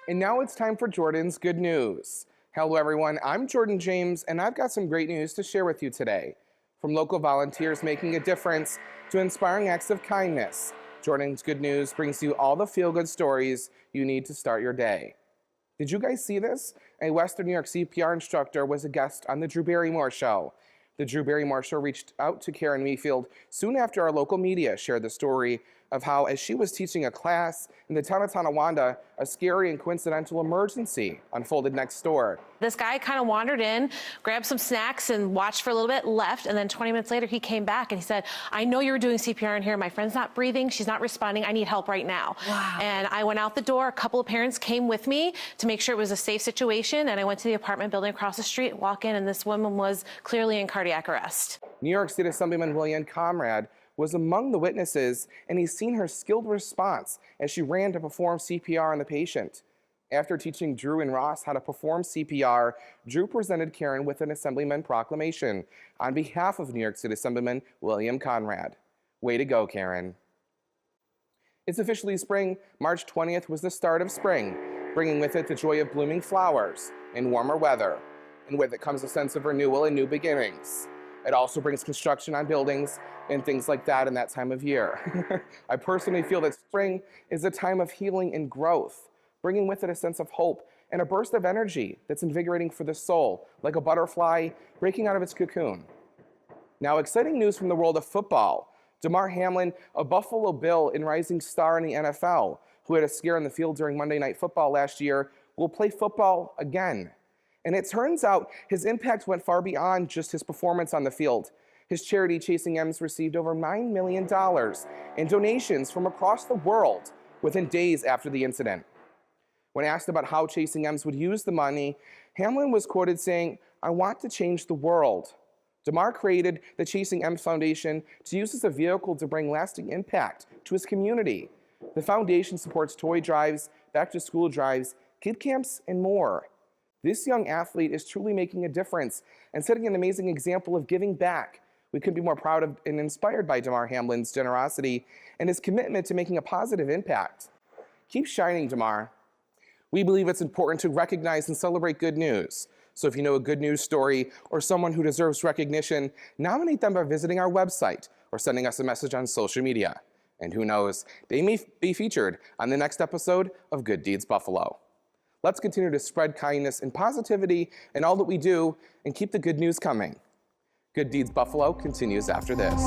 And now it's time for Jordan's Good News. Hello everyone, I'm Jordan James and I've got some great news to share with you today. From local volunteers making a difference to inspiring acts of kindness, Jordan's Good News brings you all the feel-good stories you need to start your day. Did you guys see this? A Western New York CPR instructor was a guest on the Drew Barrymore Show. The Drew Barrymore Show reached out to Karen Mayfield soon after our local media shared the story of how, as she was teaching a class in the Town of Tonawanda, a scary and coincidental emergency unfolded next door. This guy kind of wandered in, grabbed some snacks and watched for a little bit, left, and then 20 minutes later he came back and he said, I know you were doing CPR in here. My friend's not breathing. She's not responding. I need help right now. Wow. And I went out the door. A couple of parents came with me to make sure it was a safe situation, and I went to the apartment building across the street, walk in, and this woman was clearly in cardiac arrest. New York State Assemblyman William Conrad was among the witnesses, and he's seen her skilled response as she ran to perform CPR on the patient. After teaching Drew and Ross how to perform CPR, Drew presented Karen with an Assemblyman proclamation on behalf of New York State Assemblyman William Conrad. Way to go, Karen. It's officially spring. March 20th was the start of spring, bringing with it the joy of blooming flowers and warmer weather. And with it comes a sense of renewal and new beginnings. It also brings construction on buildings and things like that in that time of year. I personally feel that spring is a time of healing and growth, bringing with it a sense of hope and a burst of energy that's invigorating for the soul, like a butterfly breaking out of its cocoon. Now, exciting news from the world of football. Damar, a Buffalo Bill and rising star in the NFL, who had a scare on the field during Monday Night Football last year, will play football again. And it turns out his impact went far beyond just his performance on the field. His charity, Chasing M's, received over $9 million in donations from across the world within days after the incident. When asked about how Chasing M's would use the money, Hamlin was quoted saying, "I want to change the world." Damar created the Chasing M's Foundation to use as a vehicle to bring lasting impact to his community. The foundation supports toy drives, back-to-school drives, kid camps, and more. This young athlete is truly making a difference and setting an amazing example of giving back. We couldn't be more proud of and inspired by Damar Hamlin's generosity and his commitment to making a positive impact. Keep shining, Damar. We believe it's important to recognize and celebrate good news. So if you know a good news story or someone who deserves recognition, nominate them by visiting our website or sending us a message on social media. And who knows, they may be featured on the next episode of Good Deeds Buffalo. Let's continue to spread kindness and positivity in all that we do and keep the good news coming. Good Deeds Buffalo continues after this.